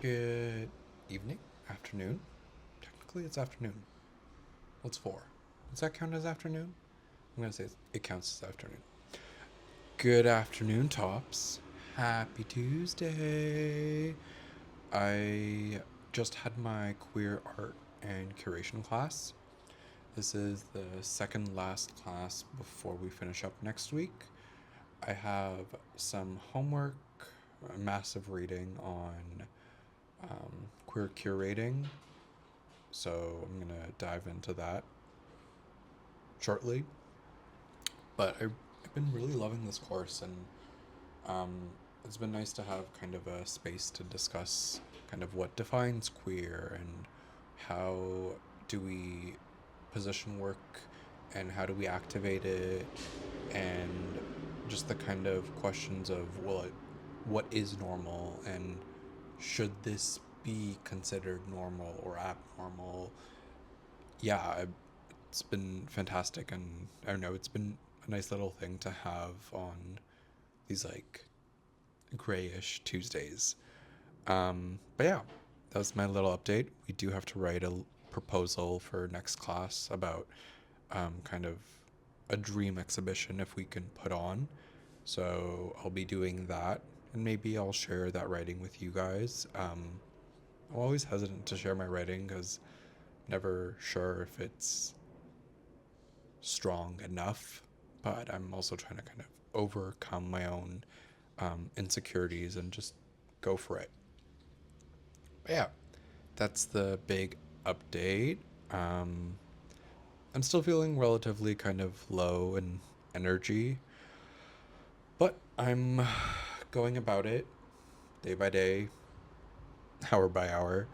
Good evening, afternoon. Technically, it's afternoon. What's 4? Does that count as afternoon? I'm gonna say it counts as afternoon. Good afternoon, tops. Happy Tuesday. I just had my queer art and curation class. This is the second last class before we finish up next week. I have some homework, a massive reading on queer curating, so I'm gonna dive into that shortly. But I've been really loving this course, and um, it's been nice to have kind of a space to discuss kind of what defines queer and how do we position work and how do we activate it, and just the kind of questions of, well, what is normal, and should this be considered normal or abnormal? Yeah, it's been fantastic, and I don't know, it's been a nice little thing to have on these like grayish Tuesdays. But yeah, that was my little update. We do have to write a proposal for next class about kind of a dream exhibition if we can put on. So I'll be doing that, and maybe I'll share that writing with you guys. I'm always hesitant to share my writing because I'm never sure if it's strong enough, but I'm also trying to kind of overcome my own insecurities and just go for it. But yeah, that's the big update. Um, I'm still feeling relatively kind of low in energy, but I'm going about it day by day, hour by hour.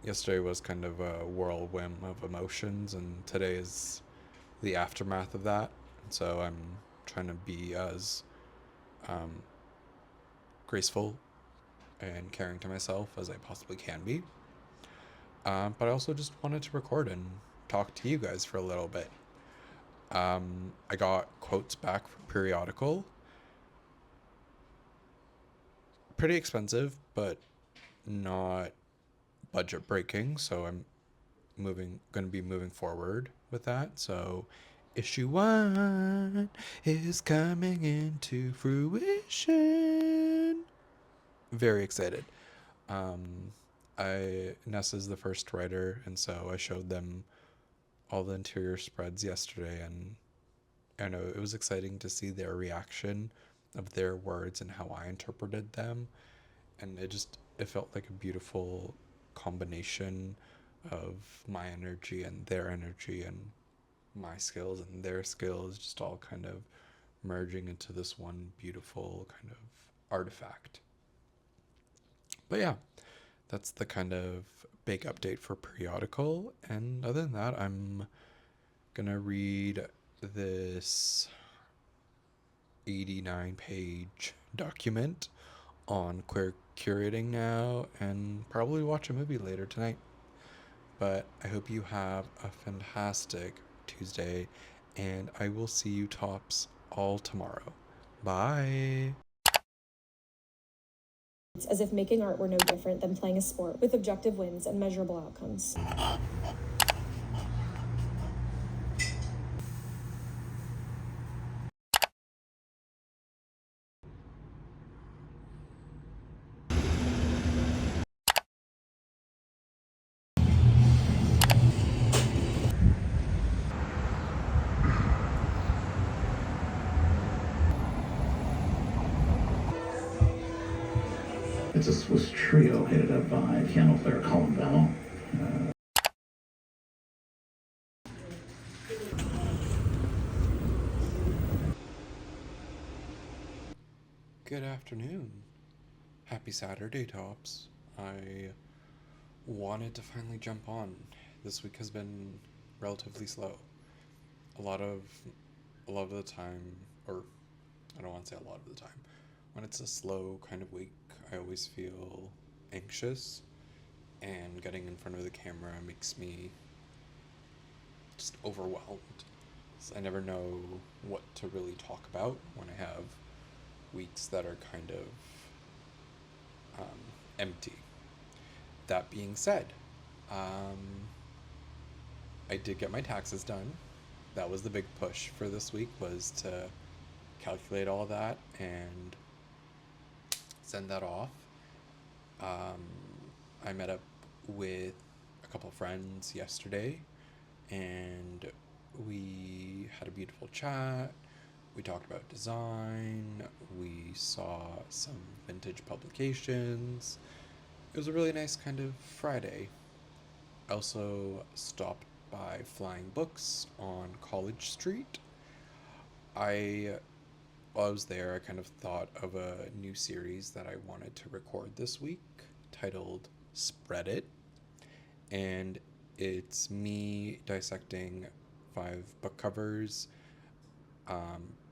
Yesterday was kind of a whirlwind of emotions, and today is the aftermath of that. And so I'm trying to be as um, graceful and caring to myself as I possibly can be. But I also just wanted to record and talk to you guys for a little bit. I got quotes back from Periodical. Pretty expensive, but not budget breaking. So I'm going to be moving forward with that. So issue 1 is coming into fruition. Very excited. Um, Nessa's the first writer, and so I showed them all the interior spreads yesterday, and I know it was exciting to see their reaction of their words and how I interpreted them, and it felt like a beautiful combination of my energy and their energy and my skills and their skills just all kind of merging into this one beautiful kind of artifact. But yeah, that's the kind of big update for Periodical. And other than that, I'm gonna read this 89-page document on queer curating now and probably watch a movie later tonight. But I hope you have a fantastic Tuesday, and I will see you tops all tomorrow. Bye. As if making art were no different than playing a sport with objective wins and measurable outcomes. It's a Swiss trio headed up by piano player Koestenbaum. Good afternoon. Happy Saturday, tops. I wanted to finally jump on. This week has been relatively slow. A lot of a lot of the time, or I don't want to say a lot of the time, when it's a slow kind of week, I always feel anxious, and getting in front of the camera makes me just overwhelmed. So I never know what to really talk about when I have weeks that are kind of empty. That being said, I did get my taxes done. That was the big push for this week, was to calculate all that and send that off. I met up with a couple of friends yesterday, and we had a beautiful chat. We talked about design. We saw some vintage publications. It was a really nice kind of Friday. I also stopped by Flying Books on College Street. While I was there, I kind of thought of a new series that I wanted to record this week titled Spread It. And it's me dissecting 5 book covers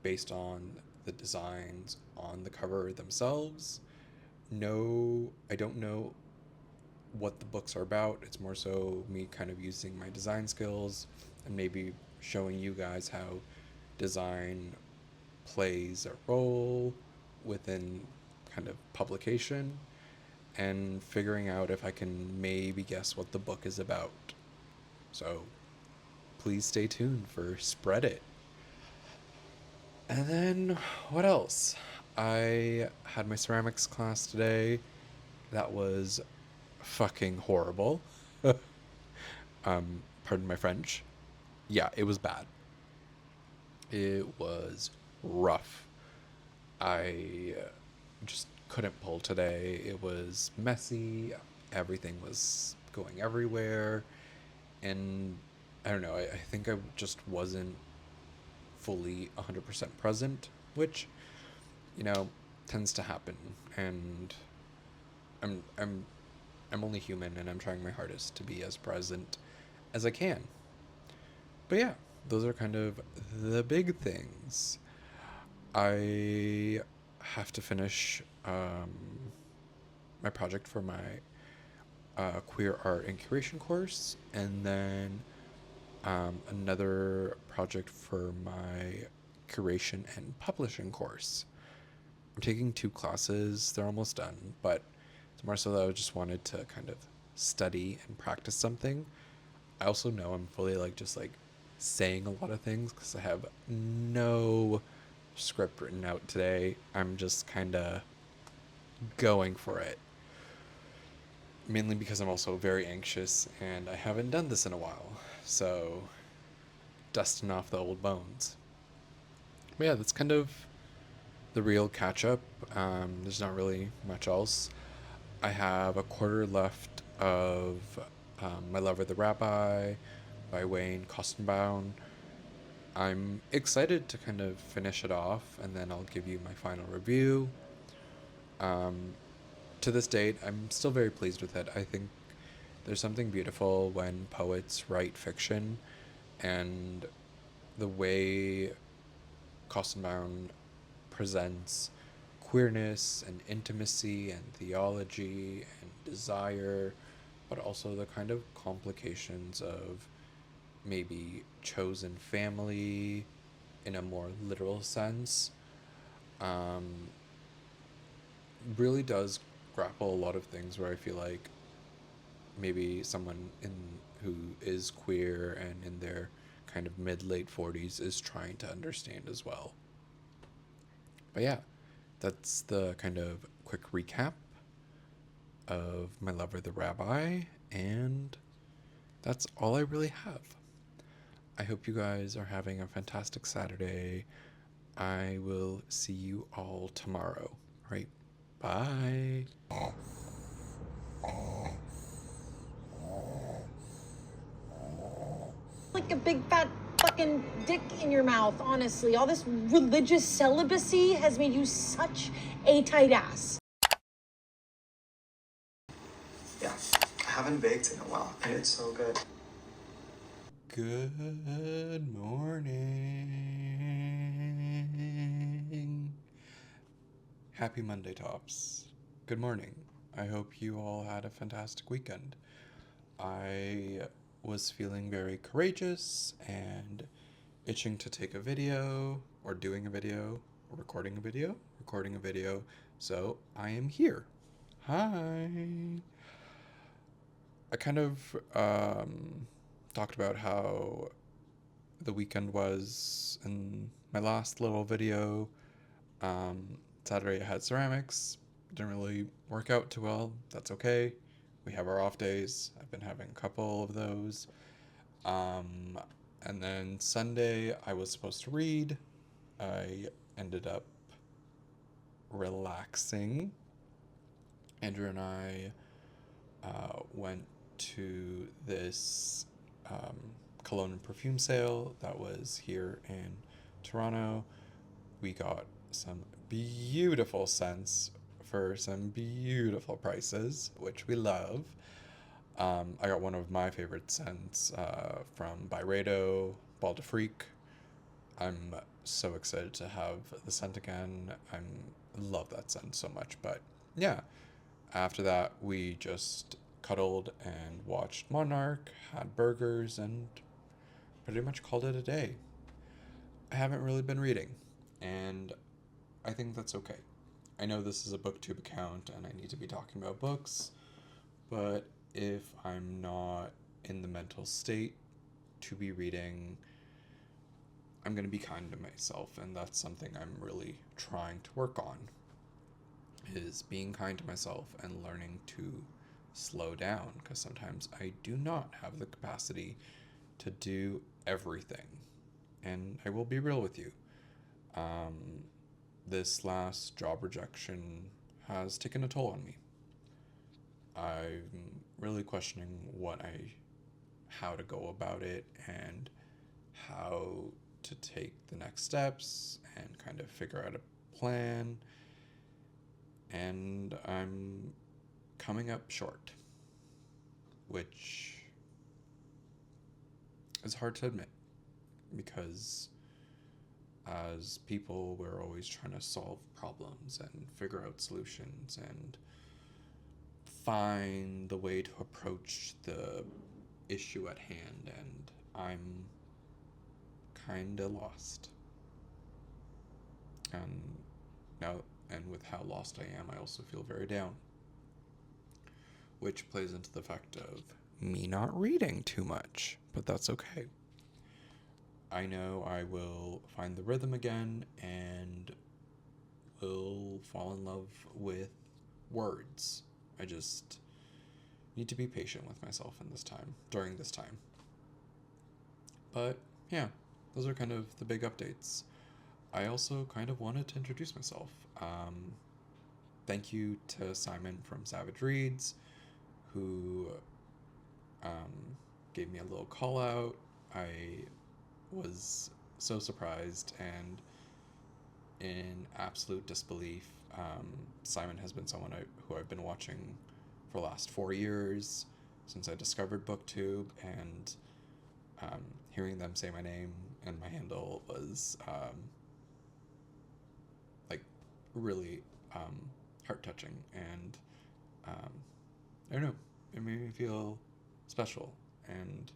based on the designs on the cover themselves. No, I don't know what the books are about. It's more so me kind of using my design skills and maybe showing you guys how design plays a role within kind of publication, and figuring out if I can maybe guess what the book is about. So please stay tuned for Spread It. And then what else? I had my ceramics class today. That was fucking horrible. Pardon my French. Yeah, it was bad. It was rough. I just couldn't pull today. It was messy. Everything was going everywhere. And I don't know, I think I just wasn't fully 100% present, which, tends to happen. And I'm only human, and I'm trying my hardest to be as present as I can. But yeah, those are kind of the big things. I have to finish my project for my queer art and curation course, and then another project for my curation and publishing course. I'm taking 2 classes. They're almost done, but it's more so that I just wanted to kind of study and practice something. I also know I'm fully just saying a lot of things because I have no script written out today. I'm just kind of going for it. Mainly because I'm also very anxious and I haven't done this in a while. So, dusting off the old bones. But yeah, that's kind of the real catch up. There's not really much else. I have a quarter left of My Lover the Rabbi by Wayne Koestenbaum. I'm excited to kind of finish it off, and then I'll give you my final review. To this date, I'm still very pleased with it. I think there's something beautiful when poets write fiction, and the way Koestenbaum presents queerness and intimacy and theology and desire, but also the kind of complications of maybe chosen family in a more literal sense, really does grapple a lot of things where I feel like maybe someone who is queer and in their kind of mid-late 40s is trying to understand as well. But yeah, that's the kind of quick recap of My Lover the Rabbi, and that's all I really have. I hope you guys are having a fantastic Saturday. I will see you all tomorrow. All right, bye. Like a big fat fucking dick in your mouth, honestly. All this religious celibacy has made you such a tight ass. Yeah, I haven't baked in a while, and it's so good. Good morning. Happy Monday, Tops. Good morning. I hope you all had a fantastic weekend. I was feeling very courageous and itching to take a video, or doing a video, or recording a video, so I am here. Hi. I kind of talked about how the weekend was in my last little video. Saturday I had ceramics. Didn't really work out too well. That's okay. We have our off days. I've been having a couple of those. Um, and then Sunday I was supposed to read. I ended up relaxing. Andrew and I went to this um, cologne and perfume sale that was here in Toronto. We got some beautiful scents for some beautiful prices, which we love. I got one of my favorite scents from Byredo, Ball de Freak. I'm so excited to have the scent again. I love that scent so much. But yeah, after that, we just cuddled and watched Monarch, had burgers, and pretty much called it a day. I haven't really been reading, and I think that's okay. I know this is a booktube account and I need to be talking about books, but if I'm not in the mental state to be reading, I'm going to be kind to myself, and that's something I'm really trying to work on, is being kind to myself and learning to slow down, because sometimes I do not have the capacity to do everything. And I will be real with you. This last job rejection has taken a toll on me. I'm really questioning how to go about it and how to take the next steps and kind of figure out a plan. And I'm coming up short, which is hard to admit, because as people, we're always trying to solve problems and figure out solutions and find the way to approach the issue at hand, and I'm kinda lost. And now, and with how lost I am, I also feel very down, which plays into the fact of me not reading too much, but that's okay. I know I will find the rhythm again and will fall in love with words. I just need to be patient with myself during this time. But yeah, those are kind of the big updates. I also kind of wanted to introduce myself. Thank you to Simon from Savage Reads, who gave me a little call out. I was so surprised and in absolute disbelief. Simon has been someone who I've been watching for the last 4 years since I discovered BookTube, and hearing them say my name and my handle was like really heart touching, and I don't know, it made me feel special, and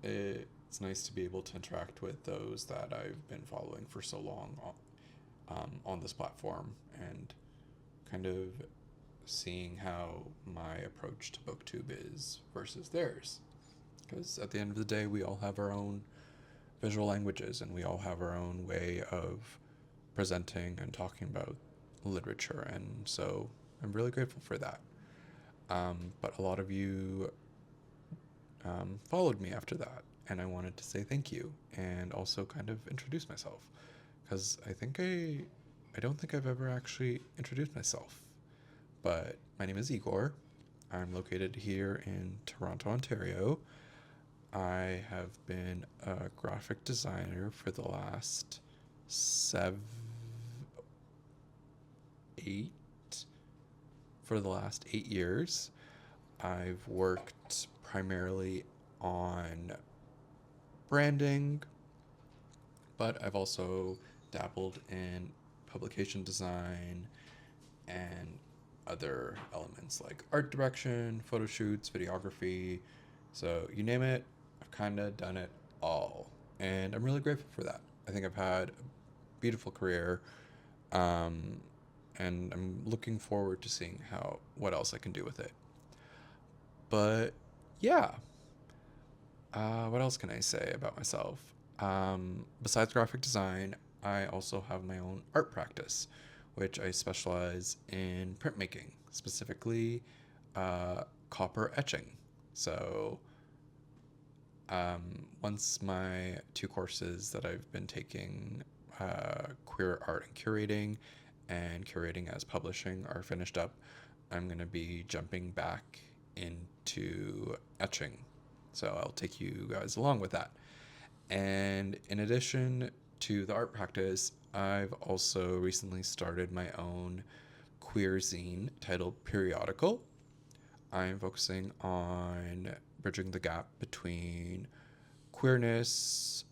it's nice to be able to interact with those that I've been following for so long on this platform, and kind of seeing how my approach to BookTube is versus theirs. Because at the end of the day, we all have our own visual languages, and we all have our own way of presenting and talking about literature, and so I'm really grateful for that. But a lot of you followed me after that, and I wanted to say thank you and also kind of introduce myself, because I don't think I've ever actually introduced myself. But my name is Igor. I'm located here in Toronto, Ontario. I have been a graphic designer for the last 8 years. I've worked primarily on branding, but I've also dabbled in publication design and other elements like art direction, photo shoots, videography. So you name it, I've kind of done it all. And I'm really grateful for that. I think I've had a beautiful career. and I'm looking forward to seeing what else I can do with it. But yeah, what else can I say about myself? Besides graphic design, I also have my own art practice, which I specialize in printmaking, specifically copper etching. So once my 2 courses that I've been taking, queer art and curating as publishing, are finished up, I'm going to be jumping back into etching. So I'll take you guys along with that. And in addition to the art practice, I've also recently started my own queer zine titled Periodical. I'm focusing on bridging the gap between queerness,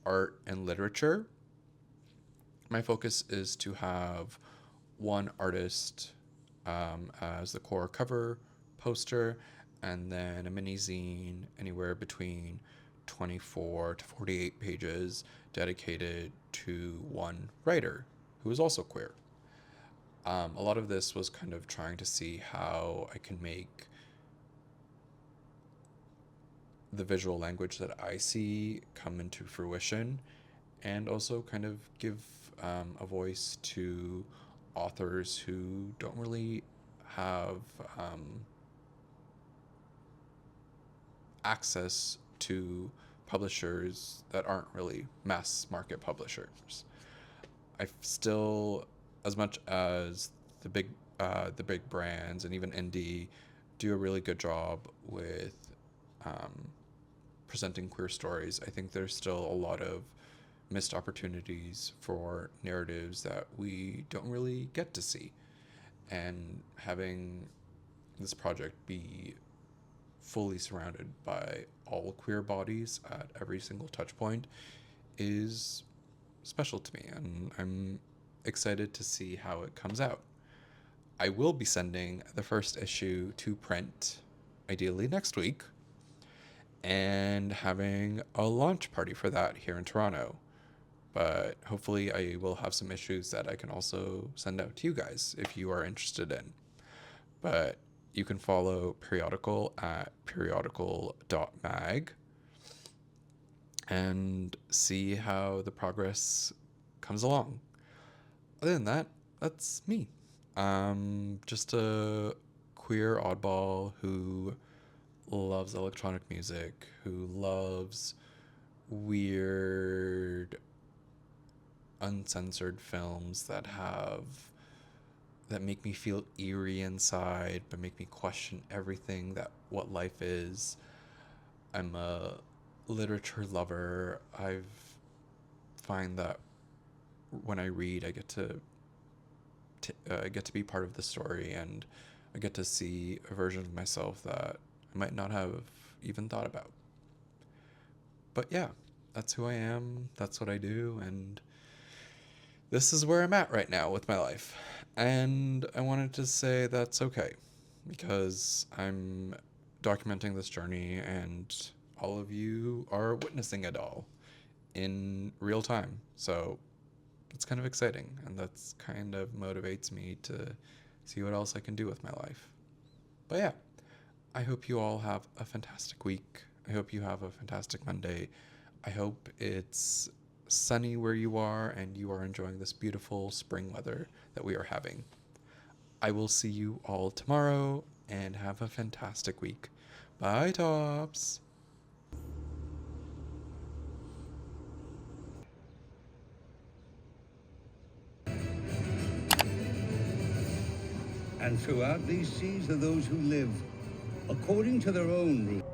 art, and literature. My focus is to have one artist as the core cover poster, and then a mini zine anywhere between 24 to 48 pages dedicated to one writer who is also queer. A lot of this was kind of trying to see how I can make the visual language that I see come into fruition, and also kind of give a voice to authors who don't really have access to publishers that aren't really mass market publishers. I still, as much as the big brands and even indie do a really good job with presenting queer stories, I think there's still a lot of missed opportunities for narratives that we don't really get to see. And having this project be fully surrounded by all queer bodies at every single touch point is special to me, and I'm excited to see how it comes out. I will be sending the first issue to print, ideally next week, and having a launch party for that here in Toronto. But hopefully I will have some issues that I can also send out to you guys if you are interested in. But you can follow Periodical at periodical.mag and see how the progress comes along. Other than that, that's me. Just a queer oddball who loves electronic music, who loves weird, uncensored films that make me feel eerie inside, but make me question everything what life is. I'm a literature lover. I find that when I read, I get to be part of the story, and I get to see a version of myself that I might not have even thought about. But yeah, that's who I am. That's what I do, and this is where I'm at right now with my life. And I wanted to say that's okay, because I'm documenting this journey and all of you are witnessing it all in real time. So it's kind of exciting, and that's kind of motivates me to see what else I can do with my life. But yeah, I hope you all have a fantastic week. I hope you have a fantastic Monday. I hope it's sunny where you are and you are enjoying this beautiful spring weather that we are having. I will see you all tomorrow, and have a fantastic week. Bye, tops. And throughout these seas are those who live according to their own rules.